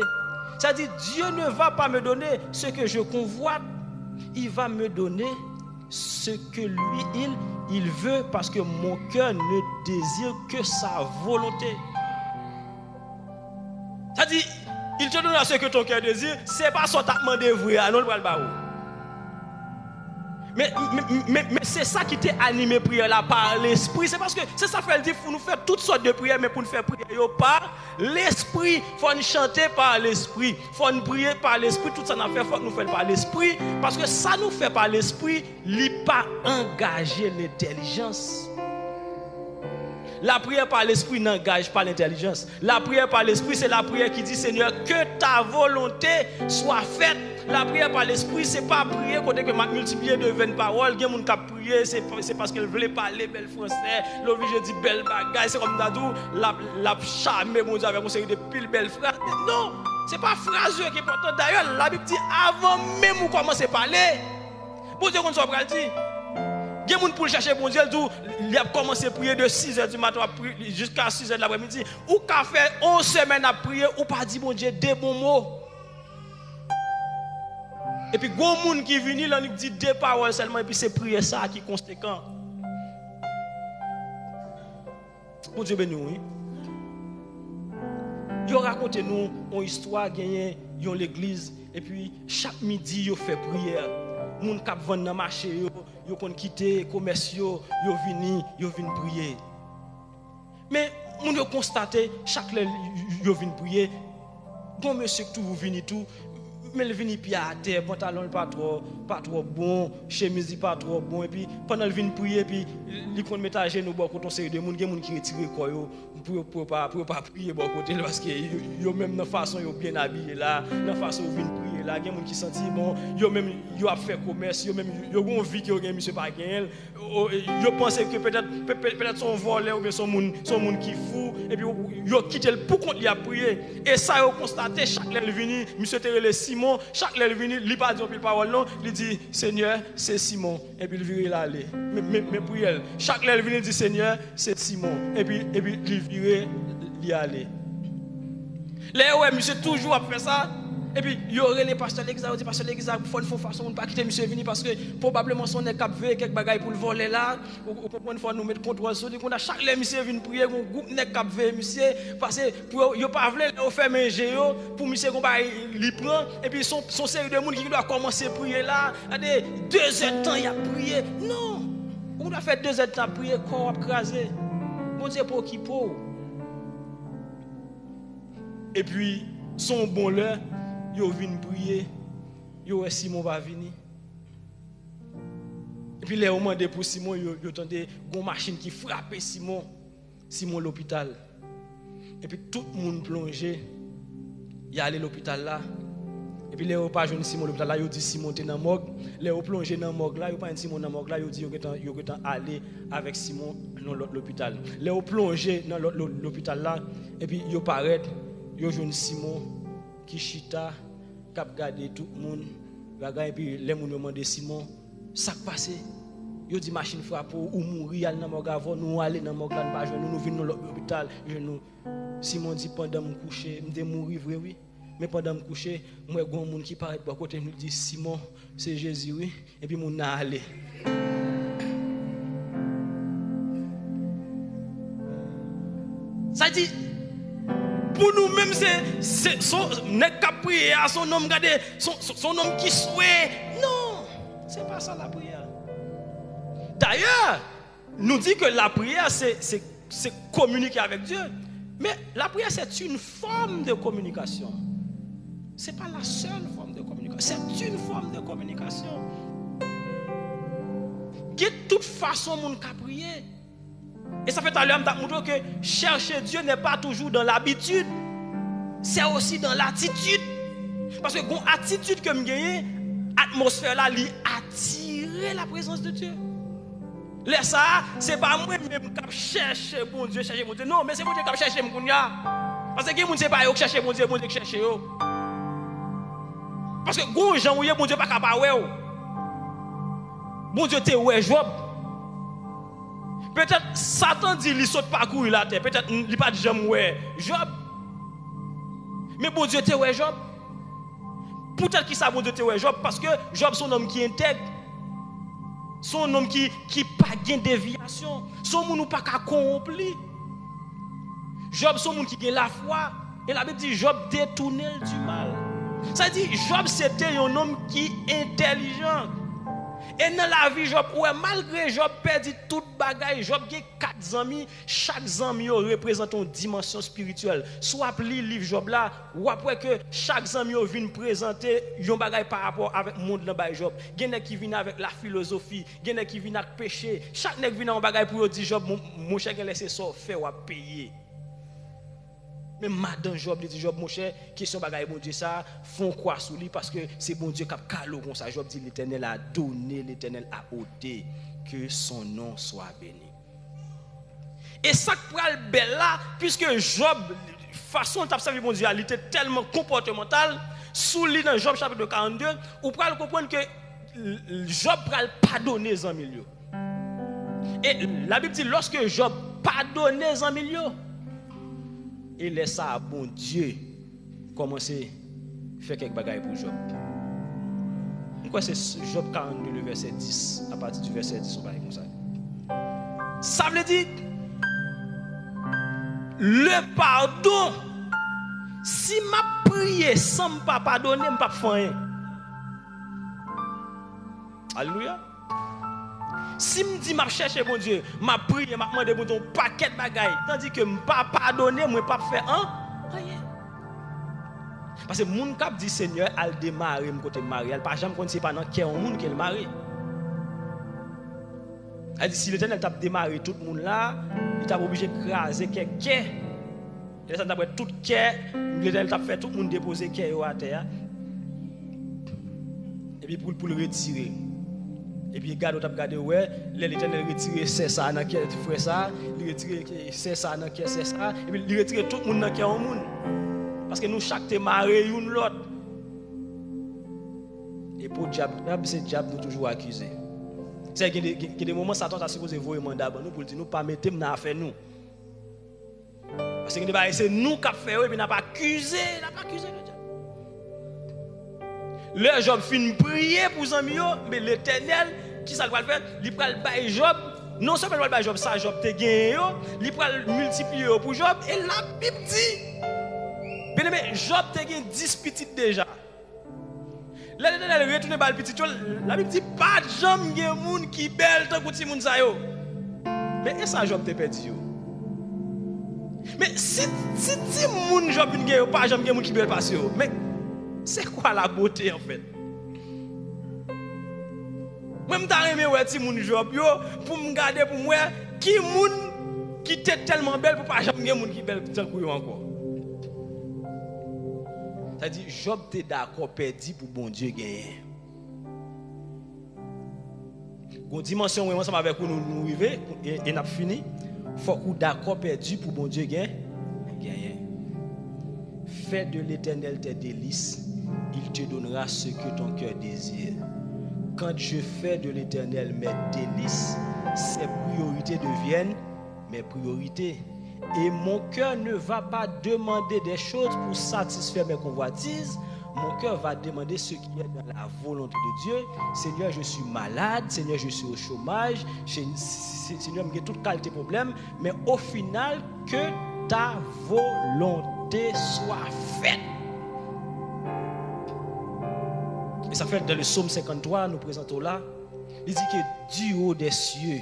C'est-à-dire, Dieu ne va pas me donner ce que je convoite, il va me donner ce que lui, il veut, parce que mon cœur ne désire que sa volonté. C'est-à-dire, il te donnera ce que ton cœur désire, c'est pas son tapement de vrai, non le bal. Mais c'est ça qui t'a animé prière là par l'esprit. C'est parce que c'est ça fait dire, faut nous faire toutes sortes de prières, mais pour nous faire prier par l'esprit. Faut nous chanter par l'esprit. Faut nous prier par l'esprit. Tout ça nous fait, faut nous faire par l'esprit. Parce que ça nous fait par l'esprit, il pas engager l'intelligence. La prière par l'esprit n'engage pas l'intelligence. La prière par l'esprit, c'est la prière qui dit, Seigneur, que ta volonté soit faite. La prière par l'esprit, c'est pas prier côté que m'a multiplié de 20 paroles. Il y a des gens qui prier, c'est parce qu'elle voulait parler bel français. L'oblige je dis belle bagaille, c'est comme Dadou, la charme mon Dieu avec une série de pile belles phrases. Non, c'est pas phrase qui est important. D'ailleurs, la Bible dit avant même où commencer à parler. Bon Dieu qu'on soit prêt dire. Il y a des gens pour chercher bon Dieu, il a commencé à prier de 6h du matin jusqu'à 6h de l'après-midi. Ou qu'a fait 11 semaines à prier, ou pas dit bon Dieu des bons mots. Et puis, il y a des gens qui viennent, là, nous dit deux paroles seulement, et puis c'est prier ça qui est conséquent. Bon Dieu béni, oui. Ils racontent nous une histoire, gagné l'église, et puis chaque midi, ils font prière. Les gens qui vendent dans le marché, ils ont quitté les commerces, ils viennent prier. Mais on a constaté, chaque fois ils viennent prier, bon monsieur tout vient tout, mais il vient pied à terre, pantalon pas trop bon, chemise pas trop bon, et puis pendant qu'il vient prier, puis il compte mettre à genoux beaucoup de série de monde, des gens qui retirent quoi pour pas prier beaucoup côté parce que yo même dans façon yo bien habillé là, dans façon vient prier là, des gens qui senti bon, yo même yo a fait commerce, yo même yo gon vie que yo gagne monsieur pas gagne, yo pense que peut-être son voleur ou bien son monde qui fou et puis yo quitte le pour compte lui a prier et ça yo constaté chaque l'elle venu monsieur Terele Simon chaque l'elle venu il pas dire pile parole non il dit Seigneur c'est Simon et puis il vire l'aller mais prière chaque l'elle venu dit Seigneur c'est Simon et puis il vire l'y aller là ouais monsieur toujours a fait ça. Et puis, il y aurait les pasteurs l'examen, les pasteurs l'examen, pour faire une façon de pas quitter monsieur venu parce que probablement son est capvé quelques bagailles pour le voler là, ou comprendre faut nous mettre contrôle sur lui. On a chaque les monsieur vient prier, un groupe n'est capvé monsieur parce que pour yo pas vle faire manger pour monsieur qu'on va li prend et puis son série de monde qui doit commencer à prier là, 2 heures de temps il a prié. Non. On doit faire 2 heures de temps prier corps crasé. Bon Dieu pour qui pour. Et puis son bon là yo vinn prier, yo Simon va venir. Et puis les au demandé pour Simon, yo tendé une machine qui frappe Simon l'hôpital. Et puis tout le monde plongé, il allé l'hôpital là. Et puis les au pas jeune Simon l'hôpital là, yo dit Simon t'es dans morgue. Les au plongé dans morgue là, yo pas Simon dans morgue là, yo dit yo getan aller avec Simon dans l'hôpital. Les au plongé dans l'hôpital là et puis yo paraît, yo jeune Simon qui chita cap garder tout le monde et puis les gens demandent Simon ça passé yo dit machine frappe ou mourir dans morgue avant nous aller dans morgue là pas nous venons dans l'hôpital nous Simon dit pendant me coucher me mourir vrai oui mais pendant me coucher moi gon monde qui paraît à côté nous dit Simon c'est Jésus oui et puis mon a aller ça dit pour nous-mêmes, c'est son prière, son homme garder, son homme qui souhaite. Non, c'est pas ça la prière. D'ailleurs, nous dit que la prière, c'est communiquer avec Dieu. Mais la prière, c'est une forme de communication. Ce n'est pas la seule forme de communication. C'est une forme de communication. De toute façon, mon cas prier. Et ça fait à l'heure de montrer que chercher Dieu n'est pas toujours dans l'habitude, c'est aussi dans l'attitude. Parce que l'attitude que je gagne, l'atmosphère là, lui attirer la présence de Dieu. Là, ça, c'est pas moi-même qui cherche bon Dieu, chercher bon Dieu. Non, mais c'est bon Dieu qui cherche mon Dieu. Parce que les gens ne pas qui cherche bon Dieu qui cherche. Parce que les gens qui bon Dieu pas capable. Bon Dieu, t'es ouais, Job. Peut-être Satan dit qu'il saute parcourir la terre. Peut-être il n'a pas de jamais ouais Job. Mais bon Dieu te ouais Job. Peut-être qu'il ça bon Dieu te ouais Job parce que Job son homme qui intègre. Son homme qui pas gain déviation. Son monde pas accompli. Job son monde qui gagne la foi et la Bible dit Job détournait du mal. Ça dit Job c'était un homme qui intelligent. Et dans la vie, Job, ouais, malgré Job perdu toute bagaille, Job a 4 amis, chaque ami représente une dimension spirituelle. Soit li livre Job là, ou après que chaque ami vient présenter un bagaille par rapport avec le monde dans Job. Il y en a qui viennent avec la philosophie, il y en a qui viennent avec le péché. Chaque nèg vient en bagaille pour dire Job, mon cher, laissez ça faire ou payer. Mais madame Job dit Job mon cher, question bagaille bon Dieu ça, font quoi sous lui parce que c'est bon Dieu qui a calé comme ça. Job dit l'Éternel a donné, l'Éternel a ôté, que son nom soit béni. Et ça qui pral bel là puisque Job façon d'observer bon Dieu, il était tellement comportemental, sous lui dans Job chapitre 42, ou pral comprendre que Job pral pardonner les amis. Et la Bible dit lorsque Job pardonne les amis, et laisse ça à bon Dieu commencer à faire quelques bagailles pour Job. Pourquoi c'est Job 42, le verset 10, à partir du verset 10, on va comme ça. Ça veut dire, le pardon, si ma prière sans me pas pardonner, je ne peux pas faire rien. Alléluia. Si me dit m'a chercher bon Dieu, m'a prié, m'a demandé bon Dieu paquet de bagailles, tandis que me pas pardonner, moi pas faire rien. Parce que moun k'ap dit Seigneur, al démarrer me côté marié, elle pas jamais connait pas dans cœur un monde qu'elle marie. Elle dit si l'Éternel t'a démarré tout le monde là, il t'a obligé de craser quelqu'un. Et ça d'après tout cœur, l'Éternel t'a fait tout le monde déposer cœur à terre. Et puis pour le retirer. Et puis regarde, tu as regardé, ouais, l'Éternel retire c'est ça dans quel frère ça, il retire c'est ça dans quel c'est ça, et puis il retire tout le monde dans quel monde. Parce que nous chaque te marrer une l'autre. Et pour diable, c'est diable nous toujours accusé. C'est qu'il y a des moments Satan a supposé voir mandat nous pour dire nous pas mettre dans affaire nous. Parce que c'est nous qui fait et puis n'a pas accusé, le diable. Le Job fin prier pour les amis, mais l'Éternel, qui ça va faire? Il va le Job, non seulement il va le Job, ça Job te gagné, il va le multiplier pour Job, et la Bible dit, bien aimé, Job te gagné 10 petites déjà. L'Éternel retourne par le petit, la Bible dit, pas de jambe, il y a des gens qui sont belles, tant que les gens mais est-ce que Job te perdu? Mais si les gens Job ne pas jambe, il y a des gens qui sont belles, mais c'est quoi la beauté en fait? Moi je t'aime ouais ti moun job yo pour me garder pour moi qui moun qui était tellement belle pour pas jamais moun qui belle tant que yo encore. Ça dit Job t'es d'accord perdu pour bon Dieu gagner. Gon dimension où ensemble avec nous arriver et n'a fini. Faut qu'on d'accord perdu pour bon Dieu gagner. Fais de l'Éternel tes délices. Il te donnera ce que ton cœur désire. Quand je fais de l'Éternel mes délices, ses priorités deviennent mes priorités. Et mon cœur ne va pas demander des choses pour satisfaire mes convoitises. Mon cœur va demander ce qui est dans la volonté de Dieu. Seigneur, je suis malade. Seigneur, je suis au chômage. Seigneur, j'ai toute qualité de problème. Mais au final, que ta volonté soit faite. Et ça fait dans le psaume 53, nous présentons là, il dit que du haut des cieux,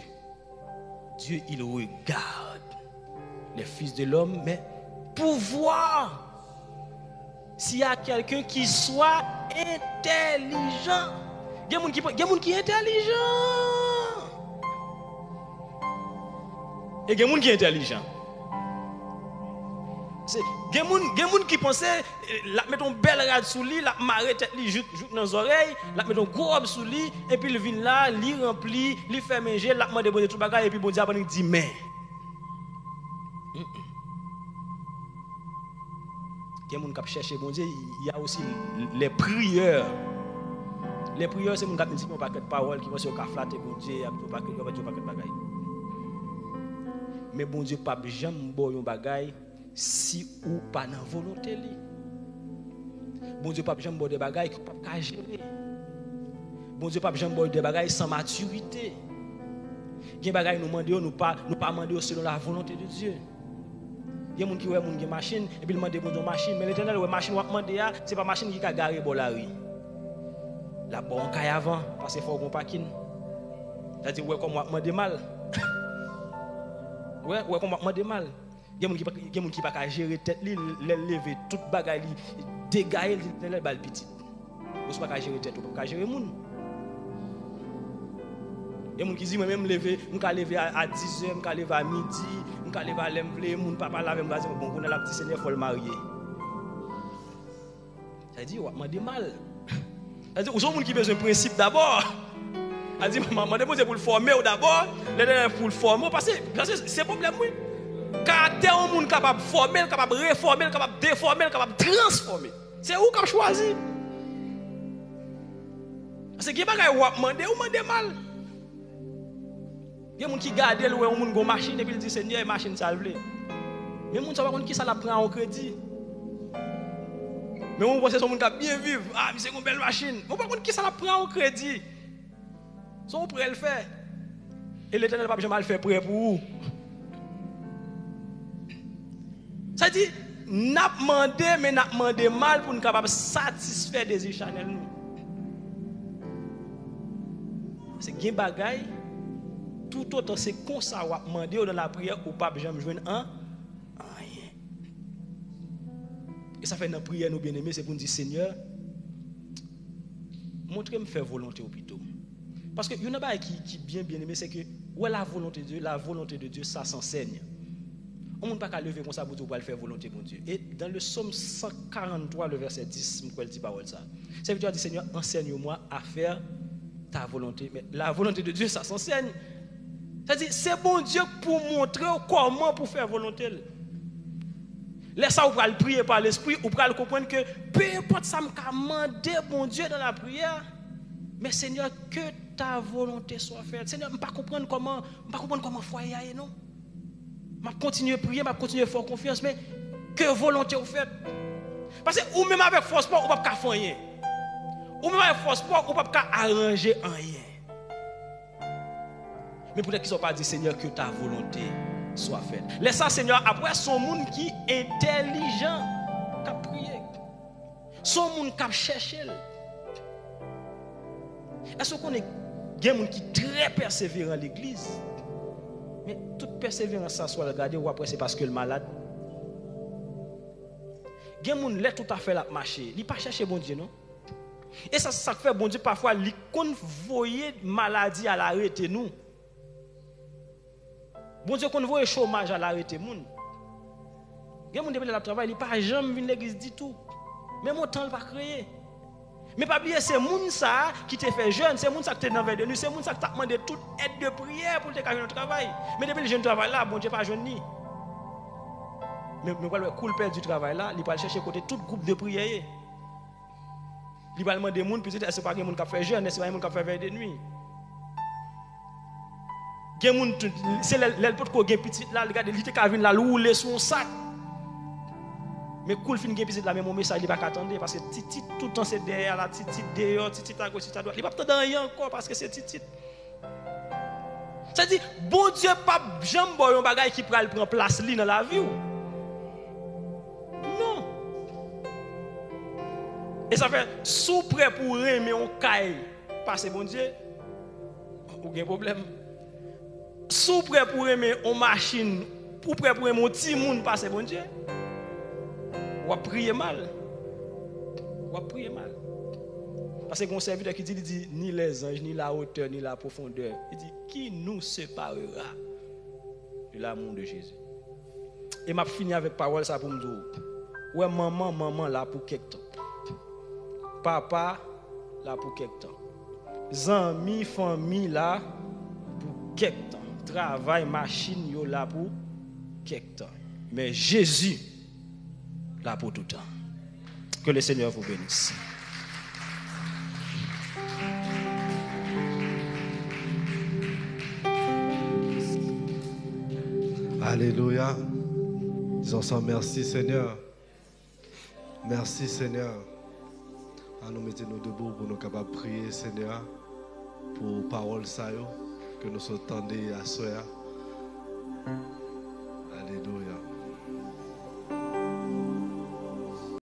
Dieu il regarde les fils de l'homme, mais pour voir s'il y a quelqu'un qui soit intelligent. Il y a des gens qui sont intelligents. Et il y a des gens qui sont intelligents. Il y a des gens qui pensent la mettre une belle rade sous lui, la marrer tête li joute dans les oreilles, la mettre un gros robe sous lui et puis il vient là, il remplit, il fait manger, la demander bon tout bagage et puis bon Dieu il dit mais. Il y a des gens qui cherchent bon Dieu, il y a aussi les prieurs. Les prieurs c'est mon gars qui dit un paquet de paroles qui vont se flatter bon Dieu, un paquet de bagages. Mais bon Dieu pas jamais bon un bagage si ou pas dans volonté li. Bon Dieu pas jamais bon des bagages qui pas gérer. Bon Dieu pas jamais bon des bagages sans maturité. Gen bagages nous demander nous pas demander selon la volonté de Dieu. Il y a des gens qui ont une machine et puis ils demandent bon Dieu machine mais l'Éternel ouais machine ou demander c'est pas machine qui a garé bon la rue. La bon caille avant, parce qu'il faut qu'on pas kin. C'est-à-dire, ouais, comme moi, demande mal. Ouais, comme moi, demande mal. Il y a des gens qui ne peuvent pas gérer tête, lever toute bagaille, dégager les balles petites. Vous ne pouvez pas gérer tête, vous ne pouvez pas gérer les gens. Il y a des gens qui disent, moi-même, je peux lever à 10h, je peux lever à midi, je peux lever à l'emblée, je ne peux pas parler avec moi, bon, on a la petite seigneur, il faut le marier. Ça dit, ouais, demande mal. Ça dit, vous avez des gens qui ont besoin de principe d'abord. Elle dit, maman, demandez pour le former d'abord, pour le former, parce que c'est le problème, oui. Caractère, un monde capable de former, capable de réformer, capable de déformer, capable de transformer. C'est où qu'on choisit. Parce que qui pas ou demander mal. Il y a des gens qui gardent le ou une machine et puis ils disent Seigneur, machine ça le. Mais les gens ne savent pas qui ça la prend en crédit. Mais on pense que c'est un monde qui a bien vivre. Ah, mais c'est une belle machine. On ne sait pas qui ça la prend en crédit. Son prêt le faire. Et l'Éternel n'a pas jamais le faire prêt pour vous. Ça dit, n'a pas demandé, mais n'a pas demandé mal pour nous capables de satisfaire des désirs charnels nous. C'est gain bagaille. Tout autant c'est comme ça ou demander dans la prière ou pas jamais joindre un rien. Et ça fait dans la prière nous bien aimés, c'est pour nous dire Seigneur, montrez-moi faire volonté au plutôt. Parce que il y a une chose qui bien aimé, c'est que où est la volonté de Dieu, ça s'enseigne. On ne peut pas lever comme ça pour le faire volonté de Dieu. Et dans le psaume 143, le verset 10, je dis parole ça. C'est dire Seigneur, enseigne-moi à faire ta volonté. Mais la volonté de Dieu, ça s'enseigne. C'est-à-dire, c'est bon Dieu pour montrer comment pour faire volonté. Laissez vous le prier par l'esprit, vous pouvez comprendre que peu importe ça m'a demandé bon Dieu dans la prière, mais Seigneur, que ta volonté soit faite. Seigneur, je ne peux pas comprendre comment foyer est, non. Je continue à prier, je continue à faire confiance, mais que volonté vous faites. Parce que ou même avec force, vous ne pouvez pas faire rien. Ou même avec force, vous ne pouvez pas arranger rien. Mais pour les qui ne sont pas dit, Seigneur, que ta volonté soit faite. Laisse ça, Seigneur, après, son monde qui est intelligent, qui a prié. Son monde qui a cherché. Est-ce qu'on est des gens qui sont très persévérants à l'église? Mais toute persévérance, ça soit regardé ou après, c'est parce que le malade. Il y a des gens qui tout à fait la marcher. Ils ne pas chercher bon Dieu, non? Et ça fait bon Dieu parfois, ils convoyer maladie à l'arrêter nous. Bon Dieu, qu'on voit le chômage à l'arrêter moun. Il y a des gens qui ont travail, ils ne pas jamais venir à l'église du tout. Mais mon temps, il ne pas créer. Mais pas oublier, c'est moun ça qui te fait jeune, c'est moun ça qui te dans de nuit, c'est moun ça qui t'a demandé toute aide de prière pour te faire un travail. Mais depuis le jeune travail là, bon Dieu pas jeune ni. Mais le cool père du travail là, il va chercher côté tout groupe de prière. Il va demander moun peut-être est-ce pas moun qui fait jeune, est-ce pas moun qui fait veille de nuit. Gen moun c'est l'elpot ko gen petit là, regarde, il te ka vinn là rouler son sac. Mais cool fin gen petit là même mon message il pas attendre parce que titit tout le temps c'est derrière la titit dehors titit à gauche titit à droite il pas attendre rien encore parce que c'est titit. Ça dit bon Dieu pas jamais boy un bagage qui pral prend place li dans la vie. Non. Et ça fait sous prêt pour aimer on caille parce que bon Dieu ou gen problème. Sous prêt pour aimer on machine pour prêt pour aimer un petit monde parce que bon Dieu. Ou à prier mal. Ou à prier mal. Parce que un serviteur qui dit ni les anges, ni la hauteur, ni la profondeur. Il dit qui nous séparera de l'amour de Jésus. Et m'a fini avec parole ça pour me dire. Ouais maman là pour quelque temps. Papa là pour quelque temps. Amis, famille là pour quelque temps. Travail, machine yo là pour quelque temps. Mais Jésus là pour tout temps. Que le Seigneur vous bénisse. Alléluia. Disons ensemble merci Seigneur. Merci Seigneur. Nous mettons-nous debout pour nous capables de prier Seigneur pour parole ça que nous entendons à soi. Alléluia.